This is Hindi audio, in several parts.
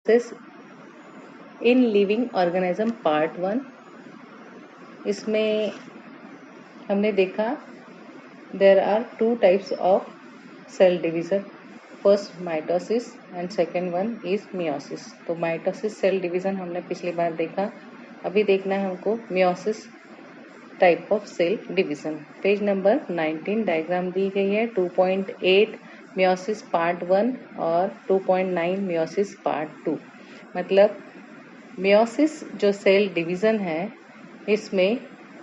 This in living organism part 1। इसमें हमने देखा there are 2 types of cell division, first mitosis and second one is meiosis. तो माइटोसिस सेल डिवीजन हमने पिछली बार देखा, अभी देखना है हमको meiosis type of cell division. Page number 19 diagram दी गई है। 2.8 मियोसिस पार्ट 1 और 2.9 मियोसिस पार्ट 2। मतलब मियोसिस जो सेल डिवीजन है, इसमें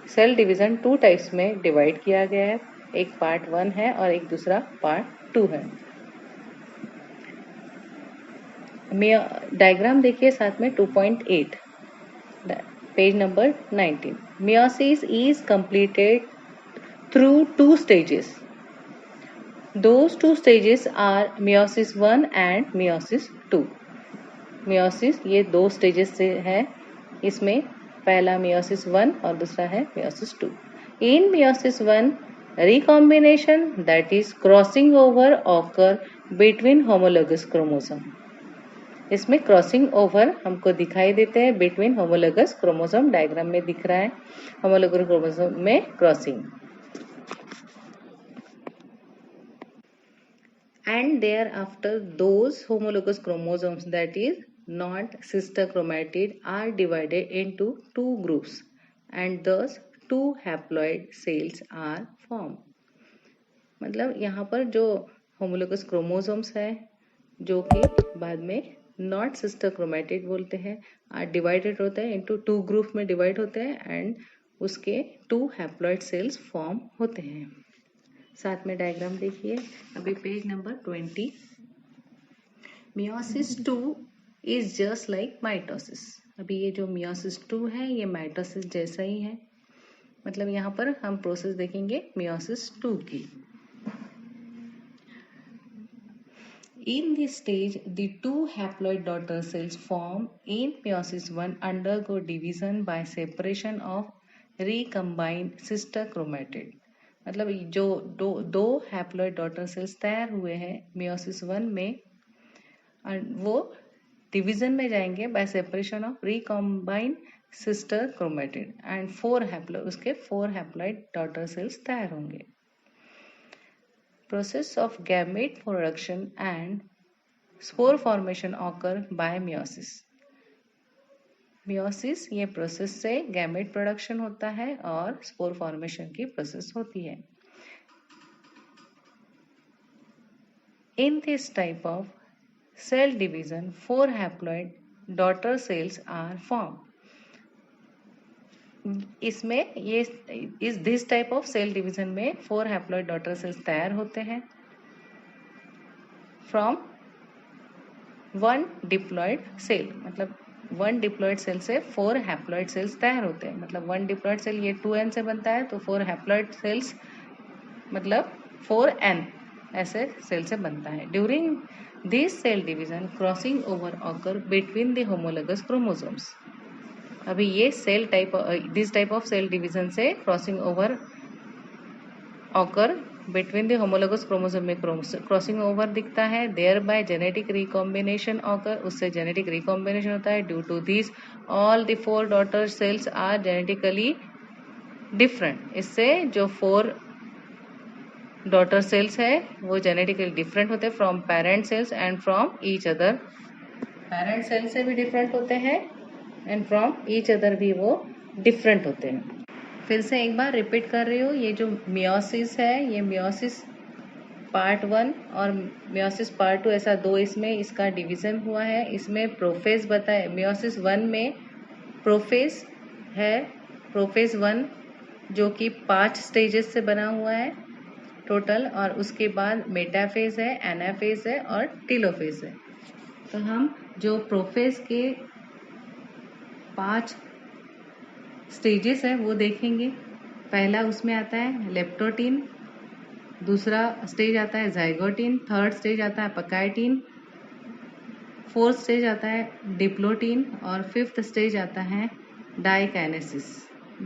सेल डिवीजन 2 टाइप्स में डिवाइड किया गया है। एक पार्ट 1 है और एक दूसरा पार्ट 2 है। डायग्राम देखिए साथ में 2.8 page number 19। Meiosis is completed through 2 stages. Those 2 stages are meiosis 1 and meiosis 2. Meiosis ये 2 स्टेजेस से है। इसमें पहला मियोसिस 1 और दूसरा है meiosis 2। In meiosis 1 recombination that is crossing over occur between homologous chromosome. इसमें क्रॉसिंग ओवर हमको दिखाई देते हैं बिटवीन होमोलोगस क्रोमोसोम। डायग्राम में दिख रहा है होमोलोगस क्रोमोसोम में crossing. And thereafter those homologous chromosomes that is not sister chromatid are divided into 2 groups and thus 2 haploid cells are formed। मतलब यहाँ पर जो होमोलोगस क्रोमोसोम्स है जो कि बाद में नॉट सिस्टर क्रोमेटिड बोलते हैं, आर डिवाइडेड होते हैं इनटू 2 ग्रुप में डिवाइड होते हैं एंड उसके 2 हैप्लॉइड सेल्स फॉर्म होते हैं। साथ में डायग्राम देखिए अभी page number 20। Meiosis 2 is just like mitosis. अभी ये जो मियोसिस 2 है ये माइटोसिस जैसा ही है। मतलब यहाँ पर हम प्रोसेस देखेंगे मियोसिस 2 की। In this stage, the 2 haploid daughter cells formed in meiosis 1 undergo division by separation of recombined sister chromatid। मतलब जो दो हैप्लॉइड डॉटर सेल्स तैयार हुए हैं मियोसिस 1 में, वो डिवीजन में जाएंगे by separation of recombined sister chromatid and 4 haploid daughter cells तैयार होंगे। Process of gamete production and spore formation occur by meiosis। Meiosis ये प्रोसेस से गैमेट प्रोडक्शन होता है और स्पोर फॉर्मेशन की प्रोसेस होती है। In this type of cell division 4 haploid daughter cells are formed। इसमें ये इस this type of cell division में 4 हैप्लॉइड डॉटर सेल्स तैयार होते हैं फ्रॉम 1 डिप्लॉइड सेल। मतलब 1 डिप्लॉइड सेल से 4 हैप्लॉइड सेल्स तैयार होते हैं। मतलब 1 डिप्लॉइड सेल ये 2n से बनता है, तो 4 हैप्लॉइड सेल्स मतलब 4n ऐसे सेल से बनता है। During this cell division crossing over occur between the homologous chromosomes. अभी ये cell type this type of cell division से crossing over occur between the homologous chromosome में क्रॉसिंग ओवर दिखता है। Thereby genetic recombination occur, उससे जेनेटिक रिकॉम्बिनेशन होता है। Due to this all the 4 daughter cells are genetically different. इससे जो 4 डॉटर सेल्स है वो जेनेटिकली डिफरेंट होते हैं from parent cells and from each other. Parent cell से भी डिफरेंट होते हैं एंड फ्रॉम ईच अदर भी वो डिफरेंट होते हैं। फिर से एक बार रिपीट कर रही हूँ, ये जो मियोसिस है ये मियोसिस पार्ट 1 और मियोसिस पार्ट 2 ऐसा 2 इसमें इसका डिवीजन हुआ है। इसमें प्रोफेज बताए मियोसिस 1 में प्रोफेज है, प्रोफेज 1 जो कि 5 स्टेजेस से बना हुआ है टोटल, और उसके बाद मेटाफेज है, एनाफेज है और टीलोफेज है। तो हम जो प्रोफेज के 5 स्टेजेस है वो देखेंगे। पहला उसमें आता है लेप्टोटीन, दूसरा स्टेज आता है जाइगोटीन, थर्ड स्टेज आता है पकाइटीन, फोर्थ स्टेज आता है डिप्लोटीन और फिफ्थ स्टेज आता है डाइकाइनेसिस।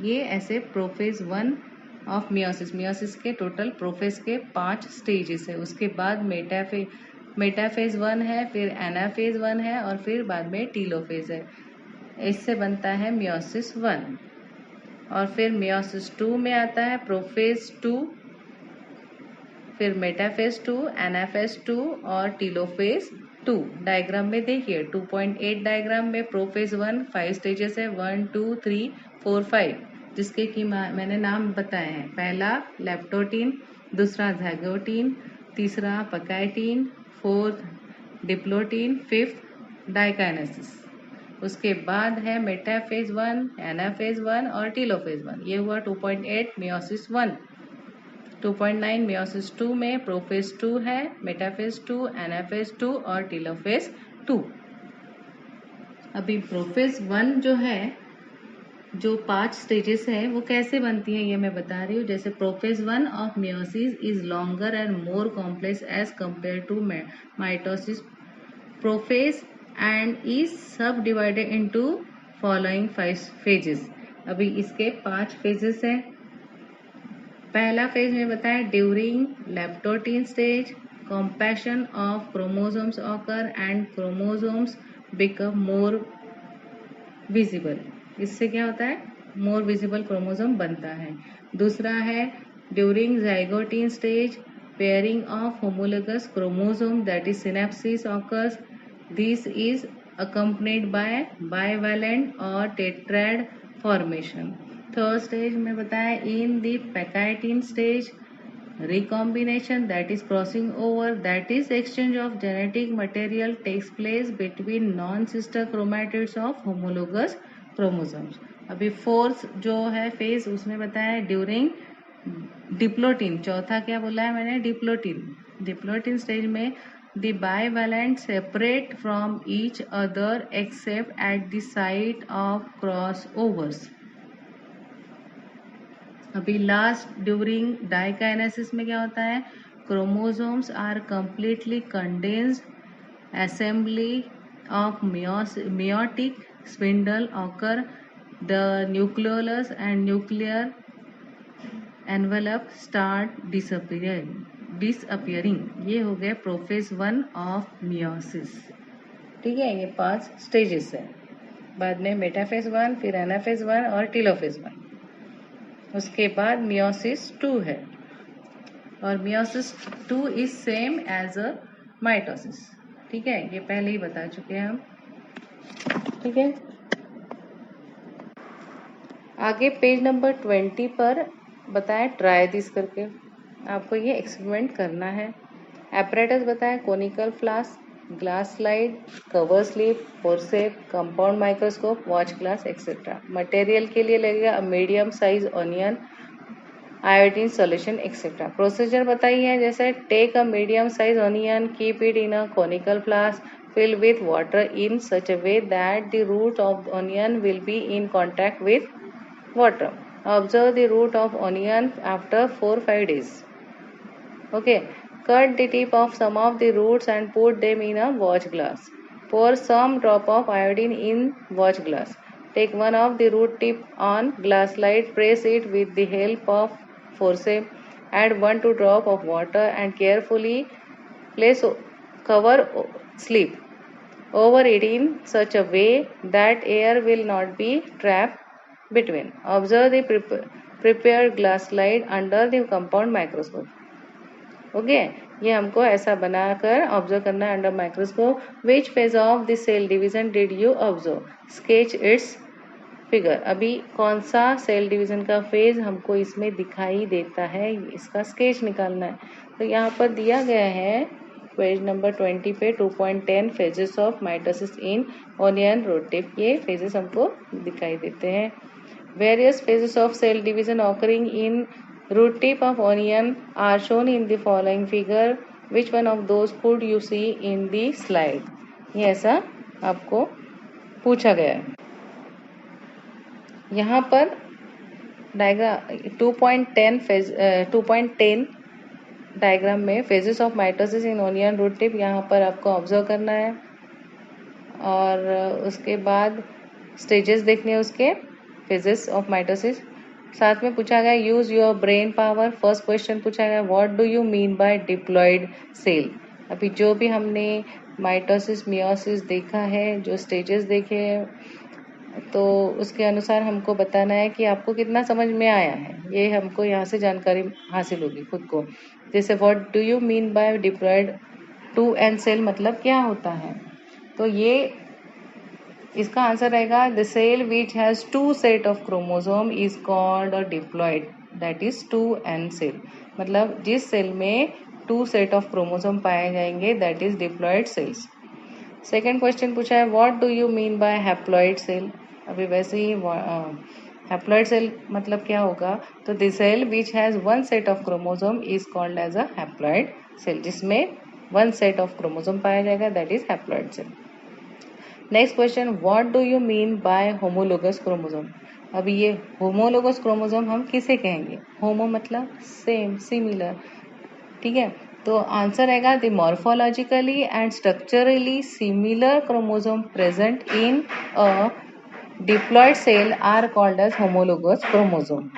ये ऐसे प्रोफेज 1 ऑफ मियोसिस के टोटल प्रोफेज के 5 स्टेजेस है। उसके बाद मेटाफेज 1 है, फिर एनाफेज 1 है और फिर बाद में टीलोफेज है। इससे बनता है मियोसिस 1। और फिर मियोसिस 2 में आता है प्रोफेज 2, फिर मेटाफेज 2, एनाफेज 2 और टीलोफेज 2। डायग्राम में देखिए 2.8 डायग्राम में प्रोफेज 1 5 स्टेजेस है, 1 2 3 4 5, जिसके कि मैंने नाम बताए हैं। पहला लेप्टोटीन, दूसरा ज़ाइगोटीन, तीसरा पकाइटीन, फोर्थ डिप्लोटीन, फिफ्थ डाइकाइनेसिस। उसके बाद है मेटाफेज 1, एनाफेज 1 और टीलोफेज 1। ये हुआ 2.8 मियोसिस 1। 2.9 मियोसिस 2 में प्रोफेज 2 है, मेटाफेज 2, एनाफेज 2 और टीलोफेज 2। अभी प्रोफेज 1 जो है, जो 5 स्टेजेस है वो कैसे बनती है ये मैं बता रही हूँ। जैसे prophase 1 of meiosis is longer and more complex as compare to mitosis prophase and is sub divided into following 5 phases. अभी इसके 5 फेजेस है। पहला फेज में बताया during leptotene stage compaction of chromosomes occur and chromosomes become more visible. इससे क्या होता है, मोर विजिबल क्रोमोसोम बनता है। दूसरा है during zygotene stage pairing of homologous chromosome that is synapsis occurs. This is accompanied by bivalent और टेट्राड फॉर्मेशन। थर्ड स्टेज में बताया in the pachytene stage recombination, that is crossing over, that is exchange of genetic material takes place between non-sister chromatids of homologous chromosomes। अभी फोर्थ जो है फेज उसमें बताया ड्यूरिंग डिप्लोटीन। चौथा क्या बोला है मैंने, डिप्लोटीन। डिप्लोटीन स्टेज में the bivalent separate from each other except at the site of crossovers। अभी लास्ट ड्यूरिंग डाइकाइनेसिस में क्या होता है, chromosomes are completely condensed assembly of meiotic spindle occur, the nucleolus and nuclear envelope start disappearing। ये हो गए प्रोफेज 1 ऑफ मियोसिस। ठीक है, ये 5 स्टेजेस है। बाद में मेटाफेज 1, फिर एनाफेज 1 और टीलोफेज 1। उसके बाद मियोसिस 2 है और meiosis 2 is same as a mitosis. ठीक है, ये पहले ही बता चुके हैं हम। ठीक है, आगे पेज नंबर 20 पर बताया ट्राई दिस करके आपको ये एक्सपेरिमेंट करना है। एपरेटस बताया conical flask, glass slide, cover slip, forcep, compound microscope, watch glass etcetera. Material के लिए लगेगा medium size onion, iodine solution etcetera. Procedure बताई है, जैसे take a medium size onion, keep it in a conical flask, fill with water in such a way that the root of the onion will be in contact with water. Observe the root of onion after 4-5 days. Okay, cut the tip of some of the roots and put them in a watch glass. Pour some drop of iodine in watch glass. Take one of the root tip on glass slide, press it with the help of forceps. Add 1-2 drop of water and carefully place cover slip over it in such a way that air will not be trapped between. Observe the prepared glass slide under the compound microscope. Okay, ये हमको ऐसा बनाकर ऑब्जर्व करना है under microscope. Which phase of the cell division did you observe, sketch its figure. अभी कौन सा सेल डिवीजन का फेज हमको इसमें दिखाई देता है, इसका स्केच निकालना है। तो यहाँ पर दिया गया है पेज नंबर 20 पे 2.10 phases of mitosis in onion root tip. ये फेजेस हमको दिखाई देते हैं। Various phases of cell division occurring in root tip of onion are shown in the following figure. Which one of those could you see in the slide. ये ऐसा आपको पूछा गया है। यहाँ पर डायग्राम 2.10 डायग्राम में phases of mitosis in onion root tip यहाँ पर आपको ऑब्जर्व करना है और उसके बाद स्टेजेस देखने हैं उसके फेजेस ऑफ माइटोसिस। साथ में पूछा गया use your brain power. First question पूछा गया what do you mean by diploid cell. अभी जो भी हमने माइटोसिस मियोसिस देखा है, जो स्टेजेस देखे हैं, तो उसके अनुसार हमको बताना है कि आपको कितना समझ में आया है। ये हमको यहाँ से जानकारी हासिल होगी खुद को। जैसे what do you mean by diploid 2n cell मतलब क्या होता है? तो ये इसका आंसर रहेगा the cell which has 2 set of chromosome is called a diploid, that is 2n cell. मतलब जिस सेल में 2 सेट ऑफ क्रोमोसोम पाए जाएंगे that is diploid cells. Second question पूछा है what do you mean by haploid cell. अभी वैसे ही हैप्लॉयड सेल मतलब क्या होगा? तो the cell which has 1 set of chromosome is called as a haploid cell, जिसमें 1 सेट ऑफ क्रोमोसोम पाया जाएगा that is haploid cell. Next question what do you mean by homologous chromosome. अभी ये होमोलोगस क्रोमोसोम हम किसे कहेंगे? होमो मतलब सेम, सिमिलर, ठीक है। तो आंसर रहेगा the morphologically and structurally similar chromosome present in a diploid cell are called as homologous chromosome.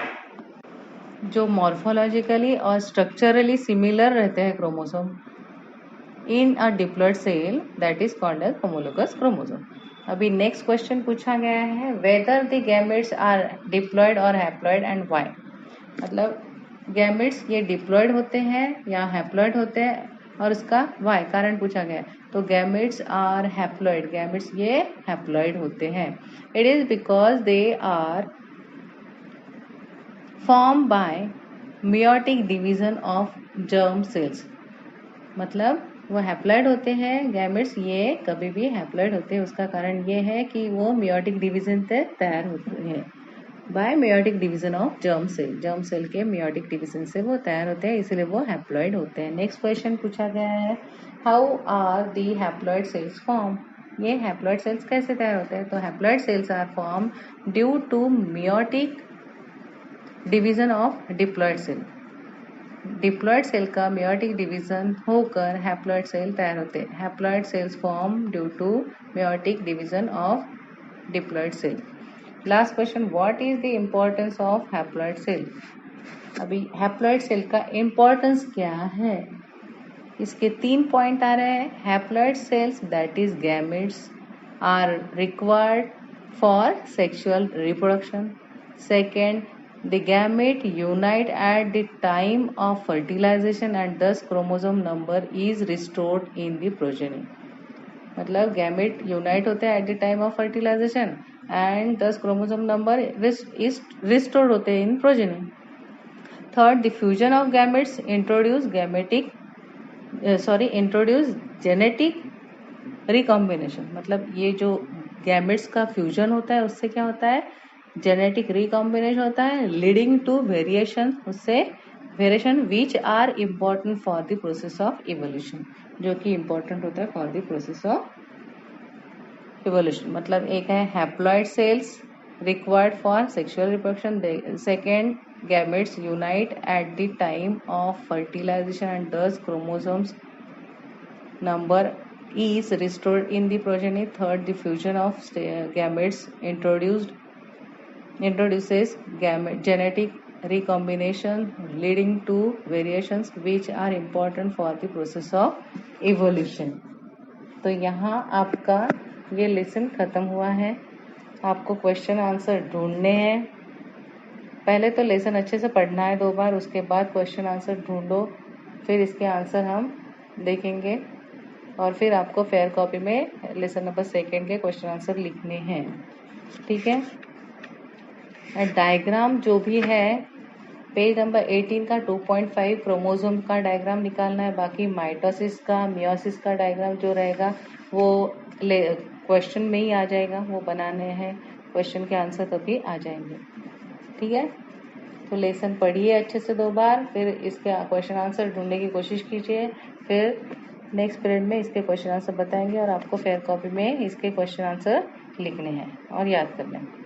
जो मॉर्फोलॉजिकली और स्ट्रक्चरली सिमिलर रहते हैं chromosome in a diploid cell that is called as homologous chromosome. अभी नेक्स्ट क्वेश्चन पूछा गया है whether the gametes are diploid और हैप्लॉयड एंड व्हाई। मतलब गैमेट्स ये डिप्लॉयड होते हैं या हैप्लॉयड होते हैं और उसका वाई कारण पूछा गया है। तो गैमेट्स आर हैप्लॉयड, गैमेट्स ये हैप्लॉयड होते हैं। It is because they are form by meiotic division of germ cells. मतलब वो हैप्लॉयड होते हैं, गैमेट्स ये कभी भी हैप्लॉयड होते हैं, उसका कारण ये है कि वो मियोटिक डिवीजन से तैयार होते हैं by meiotic division of germ cell. Germ cell के मियोटिक डिवीजन से वो तैयार होते हैं, इसलिए वो हैप्लॉयड होते हैं। नेक्स्ट क्वेश्चन पूछा गया है how are the haploid cells form. ये हैप्लॉयड सेल्स कैसे तैयार होते हैं? तो haploid cells are form due to meiotic division of diploid cell. Diploid cell का मियोटिक डिवीजन होकर हैप्लॉयड सेल तैयार होते हैं। Haploid cells form due to meiotic division of diploid cell. Last question what is the importance of haploid cell. अभी हैप्लॉयड सेल का इम्पोर्टेंस क्या है? इसके 3 पॉइंट आ रहे हैं। Haploid cells that is gametes are required for sexual reproduction. Second, the gamete unite at the time of fertilization and thus chromosome number is restored in the progeny. मतलब गैमेट यूनाइट होते हैं at the time of fertilization and 10 chromosome number is restored होते हैं in progeny. Third, the fusion of gametes introduce genetic recombination. मतलब ये जो गैमेट्स का फ्यूजन होता है उससे क्या होता है? जेनेटिक रिकॉम्बिनेशन होता है लीडिंग टू वेरिएशन, उससे variation which are important for the process of evolution, जो कि इम्पोर्टेंट होता है for the process of evolution. मतलब एक है haploid cells required for sexual reproduction, second gametes unite at the time of fertilization and दस chromosomes number is restored in the progeny. Third, the fusion of gametes introduces genetic recombination leading to variations which are important for the process of evolution. तो यहाँ आपका ये लेसन खत्म हुआ है। आपको क्वेश्चन आंसर ढूंढने हैं। पहले तो लेसन अच्छे से पढ़ना है 2 बार, उसके बाद क्वेश्चन आंसर ढूंढो, फिर इसके आंसर हम देखेंगे और फिर आपको फेयर कॉपी में लेसन नंबर 2 के क्वेश्चन आंसर लिखने हैं, ठीक है। डायग्राम जो भी है पेज नंबर 18 का 2.5 क्रोमोसोम का डायग्राम निकालना है। बाकी माइटोसिस का मियोसिस का डायग्राम जो रहेगा वो क्वेश्चन में ही आ जाएगा, वो बनाने हैं, क्वेश्चन के आंसर तभी आ जाएंगे, ठीक है। तो लेसन पढ़िए अच्छे से 2 बार, फिर इसके क्वेश्चन आंसर ढूंढने की कोशिश कीजिए। फिर नेक्स्ट पीरियड में इसके क्वेश्चन आंसर बताएंगे और आपको फेयर कॉपी में इसके क्वेश्चन आंसर लिखने हैं और याद करने हैं।